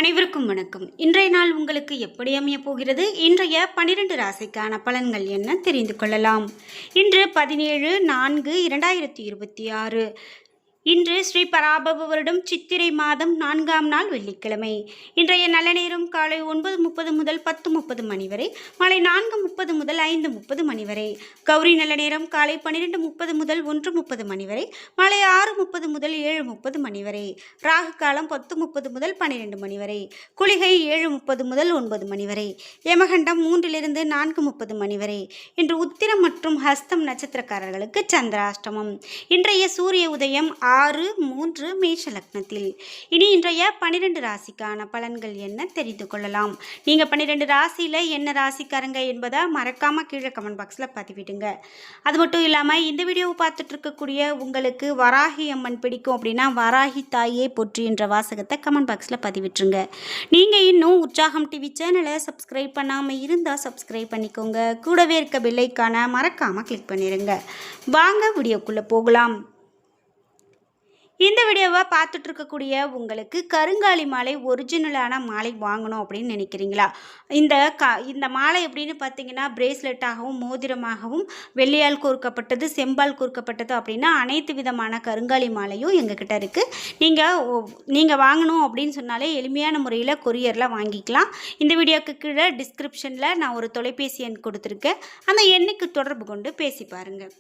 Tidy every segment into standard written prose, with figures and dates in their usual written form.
அனைவருக்கும் வணக்கம். இன்றைய நாள் உங்களுக்கு எப்படி அமையப் போகிறது? இன்றைய 12 ராசிக்கான பலன்கள் என்ன தெரிந்து கொள்ளலாம். இன்று 17/4/2026. இன்று ஸ்ரீ பராபவ வருடம் சித்திரை மாதம் 4ஆம் நாள் வெள்ளிக்கிழமை. இன்றைய நல்ல நேரம் காலை 9:30 முதல் 10:30 மணி வரை, மாலை 4:30 முதல் 5:30 மணி வரை. கௌரி நல்ல நேரம் காலை 12:30 முதல் 1:30 மணி வரை, மாலை 6:30 முதல் 7:30 மணி வரை. ராகு காலம் 10:30 முதல் 12 மணி வரை. குளிகை 7:30 முதல் 9 மணி வரை. யமகண்டம் 3 4:30 மணி வரை. இன்று உத்திரம் மற்றும் ஹஸ்தம் நட்சத்திரக்காரர்களுக்கு சந்திராஷ்டமம். இன்றைய சூரிய உதயம் 6:03 மேஷ லக்னத்தில். இனி இன்றைய 12 ராசிக்கான பலன்கள் என்ன தெரிந்து கொள்ளலாம். நீங்கள் 12 ராசியில் என்ன ராசிக்காரங்க என்பதை மறக்காமல் கீழே கமெண்ட் பாக்ஸில் பதிவிடுங்க. அது மட்டும் இல்லாமல் இந்த வீடியோவை பார்த்துட்டு இருக்கக்கூடிய உங்களுக்கு வராகி அம்மன் பிடிக்கும் அப்படின்னா வராகி தாயே போற்றி என்ற வாசகத்தை கமெண்ட் பாக்ஸில் பதிவிட்டுருங்க. நீங்கள் இன்னும் உற்சாகம் டிவி சேனலை சப்ஸ்கிரைப் பண்ணாமல் இருந்தால் சப்ஸ்கிரைப் பண்ணிக்கோங்க. கூடவே இருக்க பெல்லைக்கான மறக்காமல் கிளிக் பண்ணிடுங்க. வாங்க வீடியோக்குள்ளே போகலாம். இந்த வீடியோவை பார்த்துட்டு இருக்கக்கூடிய உங்களுக்கு கருங்காலி மாலை ஒரிஜினலான மாலை வாங்கணும் அப்படின்னு நினைக்கிறீங்களா? இந்த மாலை எப்படின்னு பார்த்தீங்கன்னா பிரேஸ்லெட்டாகவும் மோதிரமாகவும் வெள்ளியால் கோர்க்கப்பட்டது செம்பால் கோர்க்கப்பட்டது அப்படின்னா அனைத்து விதமான கருங்காலி மாலையும் எங்ககிட்ட இருக்குது. நீங்கள் வாங்கணும் அப்படின்னு சொன்னாலே எளிமையான முறையில் கொரியரில் வாங்கிக்கலாம். இந்த வீடியோக்கு கீழே டிஸ்கிரிப்ஷனில் நான் ஒரு தொலைபேசி எண் கொடுத்துருக்கேன். அந்த எண்ணுக்கு தொடர்பு கொண்டு பேசி பாருங்கள்.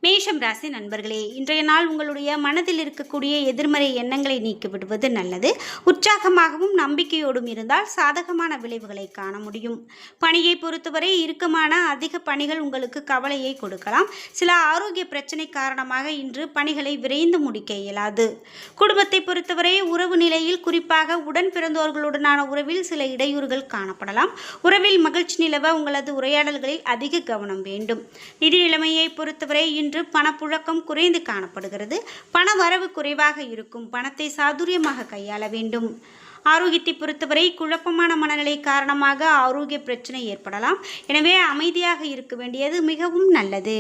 மேஷம் ராசி நண்பர்களே, இன்றைய நாள் உங்களுடைய மனதில் இருக்கக்கூடிய எதிர்மறை எண்ணங்களை நீக்கிவிடுவது நல்லது. உற்சாகமாகவும் நம்பிக்கையோடும் இருந்தால் சாதகமான விளைவுகளை காண முடியும். பணியை பொறுத்தவரை இறுக்கமான அதிக பணிகள் உங்களுக்கு கவலையை கொடுக்கலாம். சில ஆரோக்கிய பிரச்சனை காரணமாக இன்று பணிகளை விரைந்து முடிக்க இயலாது. குடும்பத்தை பொறுத்தவரை உறவு நிலையில் குறிப்பாக உடன் பிறந்தோர்களுடனான உறவில் சில இடையூறுகள் காணப்படலாம். உறவில் மகிழ்ச்சி நிலவ உங்களது உரையாடல்களில் அதிக கவனம் வேண்டும். நிதி நிலைமையை பொறுத்தவரை இன்று பணப்புழக்கம் குறைந்து காணப்படுகிறது. பண வரவு குறைவாக இருக்கும். பணத்தை சாதுரியமாக கையாள வேண்டும். ஆரோக்கியத்தை பொறுத்தவரை குழப்பமான மனநிலை காரணமாக ஆரோக்கிய பிரச்சனை ஏற்படலாம். எனவே அமைதியாக இருக்க வேண்டியது மிகவும் நல்லது.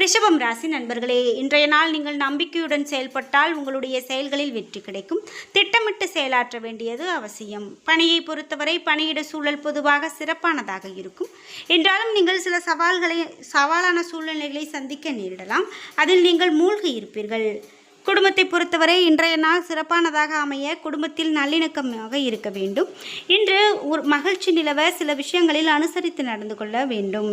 ரிஷபம் ராசி நண்பர்களே, இன்றைய நாள் நீங்கள் நம்பிக்கையுடன் செயல்பட்டால் உங்களுடைய செயல்களில் வெற்றி கிடைக்கும். திட்டமிட்டு செயலாற்ற வேண்டியது அவசியம். பணியை பொறுத்தவரை பணியிட சூழல் பொதுவாக சிறப்பானதாக இருக்கும். என்றாலும் நீங்கள் சில சவாலான சூழ்நிலைகளை சந்திக்க நேரிடலாம். அதில் நீங்கள் மூழ்கி இருப்பீர்கள். குடும்பத்தை பொறுத்தவரை இன்றைய நாள் சிறப்பானதாக அமைய குடும்பத்தில் நல்லிணக்கமாக இருக்க வேண்டும். இன்று மகிழ்ச்சி நிலவ சில விஷயங்களில் அனுசரித்து நடந்து கொள்ள வேண்டும்.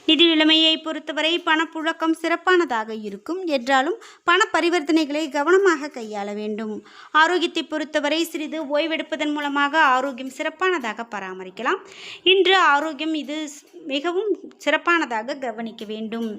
நிதி நிலைமையை பொறுத்தவரை பணப்புழக்கம் சிறப்பானதாக இருக்கும். என்றாலும் பண பரிவர்த்தனைகளை கவனமாக கையாள வேண்டும். ஆரோக்கியத்தை பொறுத்தவரை சிறிது ஓய்வெடுப்பதன் மூலமாக ஆரோக்கியம் சிறப்பானதாக பராமரிக்கலாம். இன்று ஆரோக்கியம் இது மிகவும் சிறப்பானதாக கவனிக்க வேண்டும்.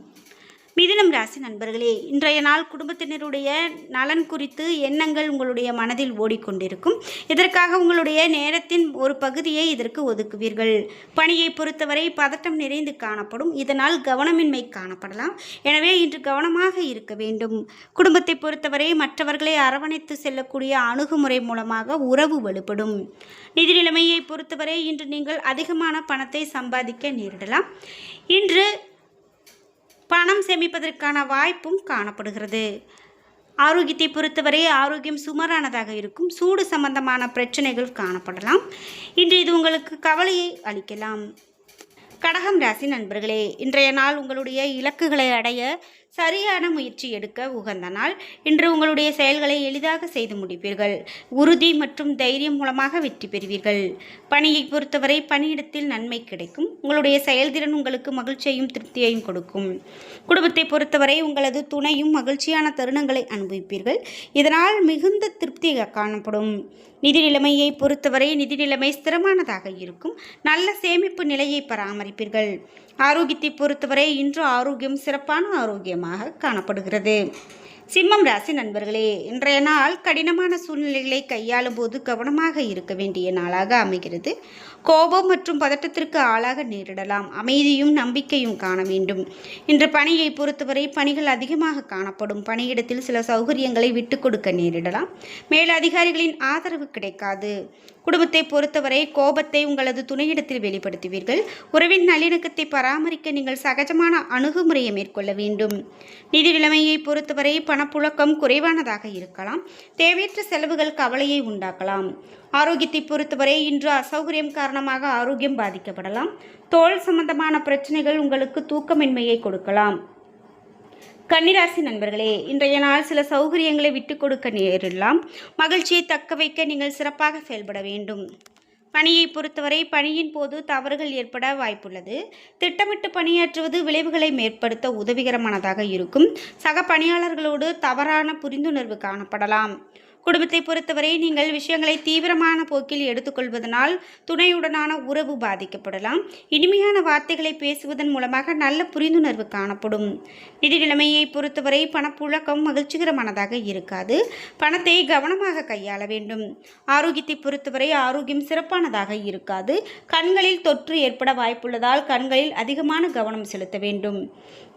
மிதுனம் ராசி நண்பர்களே, இன்றைய நாள் குடும்பத்தினருடைய நலன் குறித்து எண்ணங்கள் உங்களுடைய மனதில் ஓடிக்கொண்டிருக்கும். இதற்காக உங்களுடைய நேரத்தின் ஒரு பகுதியை இதற்கு ஒதுக்குவீர்கள். பணியை பொறுத்தவரை பதட்டம் நிறைந்து காணப்படும். இதனால் கவனமின்மை காணப்படலாம். எனவே இன்று கவனமாக இருக்க வேண்டும். குடும்பத்தை பொறுத்தவரை மற்றவர்களை அரவணைத்து செல்லக்கூடிய அணுகுமுறை மூலமாக உறவு வலுப்படும். நிதி நிலைமையை பொறுத்தவரை இன்று நீங்கள் அதிகமான பணத்தை சம்பாதிக்க நேரிடலாம். இன்று பணம் சேமிப்பதற்கான வாய்ப்பும் காணப்படுகிறது. ஆரோக்கியத்தை பொறுத்தவரை ஆரோக்கியம் சுமாரானதாக இருக்கும். சூடு சம்பந்தமான பிரச்சனைகள் காணப்படலாம். இன்று இது உங்களுக்கு கவலையை அளிக்கலாம். கடகம் ராசி நண்பர்களே, இன்றைய நாள் உங்களுடைய இலக்குகளை அடைய சரியான முயற்சி எடுக்க உகந்த நாள். இன்று உங்களுடைய செயல்களை எளிதாக செய்து முடிப்பீர்கள். உறுதி மற்றும் தைரியம் மூலமாக வெற்றி பெறுவீர்கள். பணியை பொறுத்தவரை பணியிடத்தில் நன்மை கிடைக்கும். உங்களுடைய செயல்திறன் உங்களுக்கு மகிழ்ச்சியையும் திருப்தியையும் கொடுக்கும். குடும்பத்தை பொறுத்தவரை உங்களது துணையும் மகிழ்ச்சியான தருணங்களை அனுபவிப்பீர்கள். இதனால் மிகுந்த திருப்தி காணப்படும். நிதி நிலைமையை பொறுத்தவரை நிதி நிலைமை ஸ்திரமானதாக இருக்கும். நல்ல சேமிப்பு நிலையை பராமரிப்பீர்கள். ஆரோக்கியத்தை பொறுத்தவரை இன்று ஆரோக்கியம் சிறப்பான ஆரோக்கியமாக காணப்படுகிறது. சிம்மம் ராசி நண்பர்களே, இன்றைய நாள் கடினமான சூழ்நிலைகளை கையாளும் போது கவனமாக இருக்க வேண்டிய நாளாக அமைகிறது. கோபம் மற்றும் பதட்டத்திற்கு ஆளாக நேரிடலாம். அமைதியும் நம்பிக்கையும் காண வேண்டும். இன்று பணியை பொறுத்தவரை பணிகள் அதிகமாக காணப்படும். பணியிடத்தில் சில சௌகரியங்களை விட்டு கொடுக்க நேரிடலாம். மேலதிகாரிகளின் ஆதரவு கிடைக்காது. குடும்பத்தை பொறுத்தவரை கோபத்தை உங்களது துணையிடத்தில் வெளிப்படுத்துவீர்கள். உறவின் நல்லிணக்கத்தை பராமரிக்க நீங்கள் சகஜமான அணுகுமுறையை மேற்கொள்ள வேண்டும். நிதி நிலைமையை பொறுத்தவரை பணப்புழக்கம் குறைவானதாக இருக்கலாம். தேவையற்ற செலவுகள் கவலையை உண்டாக்கலாம். ஆரோக்கியத்தை பொறுத்தவரை இன்று அசௌகரியம் காரணமாக ஆரோக்கியம் பாதிக்கப்படலாம். தோல் சம்பந்தமான பிரச்சனைகள் உங்களுக்கு தூக்கமின்மையை கொடுக்கலாம். கன்னிராசி நண்பர்களே, இன்றைய நாள் சில சௌகரியங்களை விட்டுக் கொடுக்க நேரிடலாம். மகிழ்ச்சியை தக்க வைக்க நீங்கள் சிறப்பாக செயல்பட வேண்டும். பணியை பொறுத்தவரை பணியின் போது தவறுகள் ஏற்பட வாய்ப்புள்ளது. திட்டமிட்டு பணியாற்றுவது விளைவுகளை மேற்படுத்த உதவிகரமானதாக இருக்கும். சக பணியாளர்களோடு தவறான புரிந்துணர்வு காணப்படலாம். குடும்பத்தை பொறுத்தவரை நீங்கள் விஷயங்களை தீவிரமான போக்கில் எடுத்துக்கொள்வதனால் துணையுடனான உறவு பாதிக்கப்படலாம். இனிமையான வார்த்தைகளை பேசுவதன் மூலமாக நல்ல புரிந்துணர்வு காணப்படும். நிதி நிலைமையை பொறுத்தவரை பணப்புழக்கம் மகிழ்ச்சிகரமானதாக இருக்காது. பணத்தை கவனமாக கையாள வேண்டும். ஆரோக்கியத்தை பொறுத்தவரை ஆரோக்கியம் சிறப்பானதாக இருக்காது. கண்களில் தொற்று ஏற்பட வாய்ப்புள்ளதால் கண்களில் அதிகமான கவனம் செலுத்த வேண்டும்.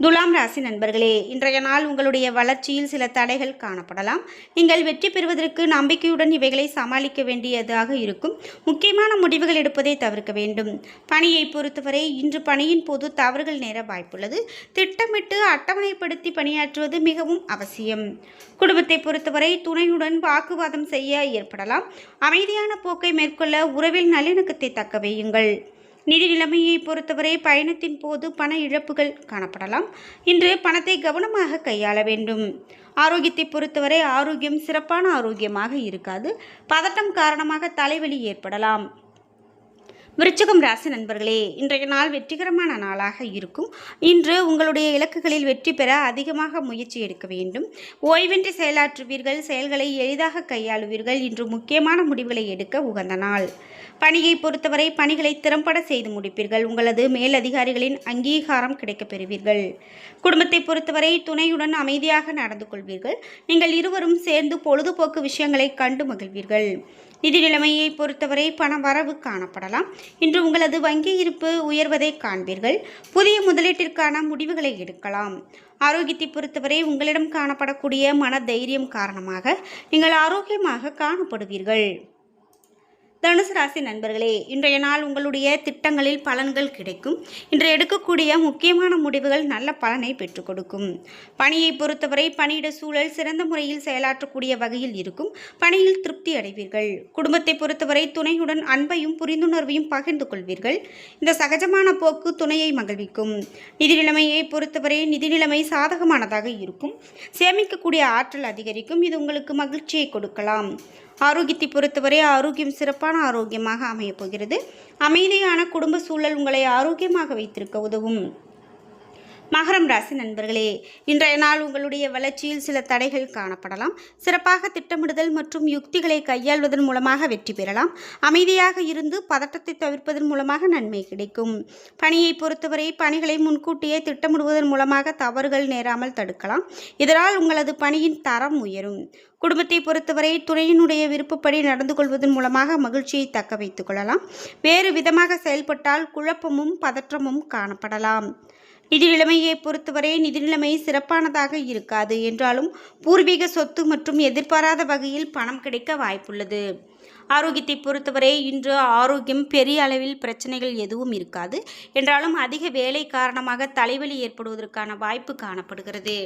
துலாம் ராசி நண்பர்களே, இன்றைய நாள் உங்களுடைய வளர்ச்சியில் சில தடைகள் காணப்படலாம். நீங்கள் வெற்றி பெறுவதற்கு நம்பிக்கையுடன் இவைகளை சமாளிக்க வேண்டியதாக இருக்கும். முக்கியமான முடிவுகள் எடுப்பதை தவிர்க்க வேண்டும். பணியை பொறுத்தவரை இன்று பணியின் போது தவறுகள் நேர வாய்ப்புள்ளது. திட்டமிட்டு அட்டவணைப்படுத்தி பணியாற்றுவது மிகவும் அவசியம். குடும்பத்தை பொறுத்தவரை துணையுடன் வாக்குவாதம் செய்ய ஏற்படலாம். அமைதியான போக்கை மேற்கொள்ள உறவில் நல்லிணக்கத்தை தக்க வையுங்கள். நிதி நிலைமையை பொறுத்தவரை பயணத்தின் போது பண இழப்புகள் காணப்படலாம். இன்று பணத்தை கவனமாக கையாள வேண்டும். ஆரோக்கியத்தை பொறுத்தவரை ஆரோக்கியம் சிறப்பான ஆரோக்கியமாக இருக்காது. பதட்டம் காரணமாக தலைவலி ஏற்படலாம். விருச்சிகம் ராசி நண்பர்களே, இன்றைய நாள் வெற்றிகரமான நாளாக இருக்கும். இன்று உங்களுடைய இலக்குகளில் வெற்றி பெற அதிகமாக முயற்சி எடுக்க வேண்டும். ஓய்வின்றி செயலாற்றுவீர்கள். செயல்களை எளிதாக கையாளுவீர்கள். இன்று முக்கியமான முடிவுகளை எடுக்க உகந்த நாள். பணியை பொறுத்தவரை பணிகளை திறம்பட செய்து முடிப்பீர்கள். உங்களது மேலதிகாரிகளின் அங்கீகாரம் கிடைக்கப் பெறுவீர்கள். குடும்பத்தை பொறுத்தவரை துணையுடன் அமைதியாக நடந்து கொள்வீர்கள். நீங்கள் இருவரும் சேர்ந்து பொழுதுபோக்கு விஷயங்களை கண்டு மகிழ்வீர்கள். நிதி நிலைமையை பொறுத்தவரை பண வரவு காணப்படலாம். இன்று உங்களது வங்கி இருப்பு உயர்வதை காண்பீர்கள். புதிய முதலீட்டிற்கான முடிவுகளை எடுக்கலாம். ஆரோக்கியத்தை பொறுத்தவரை உங்களிடம் காணப்படக்கூடிய மன தைரியம் காரணமாக நீங்கள் ஆரோக்கியமாக காணப்படுவீர்கள். தனுசு ராசி நண்பர்களே, இன்றைய நாள் உங்களுடைய திட்டங்களில் பலன்கள் கிடைக்கும். இன்று எடுக்கக்கூடிய முக்கியமான முடிவுகள் நல்ல பலனை பெற்றுக் கொடுக்கும். பணியை பொறுத்தவரை பணியிட சூழல் சிறந்த முறையில் செயலாற்றக்கூடிய வகையில் இருக்கும். பணியில் திருப்தி அடைவீர்கள். குடும்பத்தை பொறுத்தவரை துணையுடன் அன்பையும் புரிந்துணர்வையும் பகிர்ந்து கொள்வீர்கள். இந்த சகஜமான போக்கு துணையை மகிழ்விக்கும். நிதி நிலைமையை பொறுத்தவரை நிதி நிலைமை சாதகமானதாக இருக்கும். சேமிக்கக்கூடிய ஆற்றல் அதிகரிக்கும். இது உங்களுக்கு மகிழ்ச்சியை கொடுக்கலாம். ஆரோக்கியத்தை பொறுத்தவரை ஆரோக்கியம் சிறப்பான ஆரோக்கியமாக அமையப் போகிறது. அமைதியான குடும்ப சூழல் உங்களை ஆரோக்கியமாக வைத்திருக்க உதவும். மகரம் ராசி நண்பர்களே, இன்றைய நாள் உங்களுடைய வளர்ச்சியில் சில தடைகள் காணப்படலாம். சிறப்பாக திட்டமிடுதல் மற்றும் யுக்திகளை கையாள்வதன் மூலமாக வெற்றி பெறலாம். அமைதியாக இருந்து பதட்டத்தை தவிர்ப்பதன் மூலமாக நன்மை கிடைக்கும். பணியை பொறுத்தவரை பணிகளை முன்கூட்டியே திட்டமிடுவதன் மூலமாக தவறுகள் நேராமல் தடுக்கலாம். இதனால் உங்களது பணியின் தரம் உயரும். குடும்பத்தை பொறுத்தவரை துணையினுடைய விருப்பப்படி நடந்து கொள்வதன் மூலமாக மகிழ்ச்சியை தக்க வைத்துக் கொள்ளலாம். வேறு விதமாக செயல்பட்டால் குழப்பமும் பதற்றமும் காணப்படலாம். நிதி நிலைமையை பொறுத்தவரை நிதி நிலைமை சிறப்பானதாக இருக்காது என்றாலும் பூர்வீக சொத்து மற்றும் எதிர்பாராத வகையில் பணம் கிடைக்க வாய்ப்புள்ளது. ஆரோக்கியத்தை பொறுத்தவரை இன்று ஆரோக்கியம் பெரிய அளவில் பிரச்சனைகள் எதுவும் இருக்காது என்றாலும் அதிக வேலை காரணமாக தலைவலி ஏற்படுவதற்கான வாய்ப்பு காணப்படுகிறது.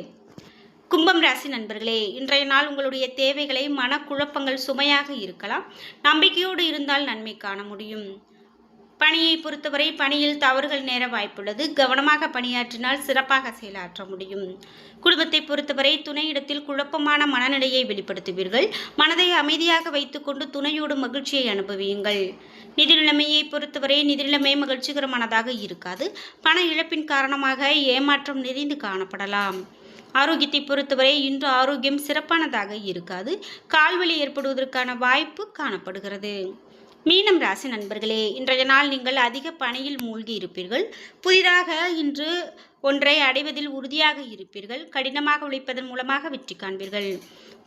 கும்பம் ராசி நண்பர்களே, இன்றைய நாள் உங்களுடைய தேவைகளை மனக்குழப்பங்கள் சுமையாக இருக்கலாம். நம்பிக்கையோடு இருந்தால் நன்மை காண முடியும். பணியை பொறுத்தவரை பணியில் தவறுகள் நேர வாய்ப்புள்ளது. கவனமாக பணியாற்றினால் சிறப்பாக செயலாற்ற முடியும். குடும்பத்தை பொறுத்தவரை துணையிடத்தில் குழப்பமான மனநிலையை வெளிப்படுத்துவீர்கள். மனதை அமைதியாக வைத்துக்கொண்டு துணையோடு மகிழ்ச்சியை அனுபவியுங்கள். நிதி நிலைமையை பொறுத்தவரை நிதி நிலைமை மகிழ்ச்சிகரமானதாக இருக்காது. பண இழப்பின் காரணமாக ஏமாற்றம் நிறைந்து காணப்படலாம். ஆரோக்கியத்தை பொறுத்தவரை இன்று ஆரோக்கியம் சிறப்பானதாக இருக்காது. கால்வலி ஏற்படுவதற்கான வாய்ப்பு காணப்படுகிறது. மீனம் ராசி நண்பர்களே, இன்றைய நாள் நீங்கள் அதிக பணியில் மூழ்கி இருப்பீர்கள். புதிதாக இன்று ஒன்றை அடைவதில் உறுதியாக இருப்பீர்கள். கடினமாக உழைப்பதன் மூலமாக வெற்றி காண்பீர்கள்.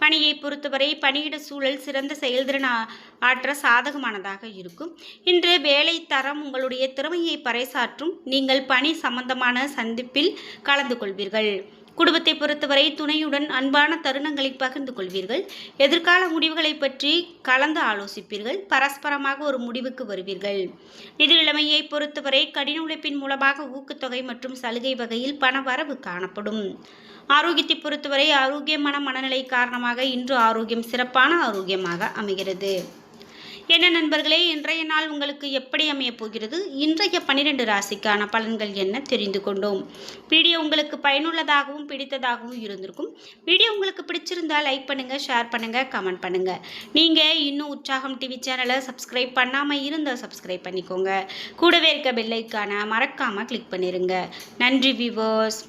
பணியை பொறுத்தவரை பணியிட சூழல் சிறந்த செயல்திறன் ஆற்ற சாதகமானதாக இருக்கும். இன்று வேலை தரம் உங்களுடைய திறமையை பறைசாற்றும். நீங்கள் பணி சம்பந்தமான சந்திப்பில் கலந்து கொள்வீர்கள். குடும்பத்தை பொறுத்தவரை துணையுடன் அன்பான தருணங்களை பகிர்ந்து கொள்வீர்கள். எதிர்கால முடிவுகளை பற்றி கலந்து ஆலோசிப்பீர்கள். பரஸ்பரமாக ஒரு முடிவுக்கு வருவீர்கள். நிதி நிலைமையை பொறுத்தவரை கடின உழைப்பின் மூலமாக ஊக்கத்தொகை மற்றும் சலுகை வகையில் பண வரவு காணப்படும். ஆரோக்கியத்தை பொறுத்தவரை ஆரோக்கியமான மனநிலை காரணமாக இன்று ஆரோக்கியம் சிறப்பான ஆரோக்கியமாக அமைகிறது. என்ன நண்பர்களே, இன்றைய நாள் உங்களுக்கு எப்படி அமையப் போகிறது? இன்றைய 12 ராசிக்கான பலன்கள் என்ன தெரிந்து கொண்டோம். வீடியோ உங்களுக்கு பயனுள்ளதாகவும் பிடித்ததாகவும் இருந்திருக்கும். வீடியோ உங்களுக்கு பிடிச்சிருந்தால் லைக் பண்ணுங்கள், ஷேர் பண்ணுங்கள், கமெண்ட் பண்ணுங்கள். நீங்கள் இன்னும் உற்சாகம் டிவி சேனலை சப்ஸ்கிரைப் பண்ணாமல் இருந்தால் சப்ஸ்கிரைப் பண்ணிக்கோங்க. கூடவே இருக்க பெல் ஐக்கானை மறக்காமல் கிளிக் பண்ணிடுங்க. நன்றி வியூவர்ஸ்.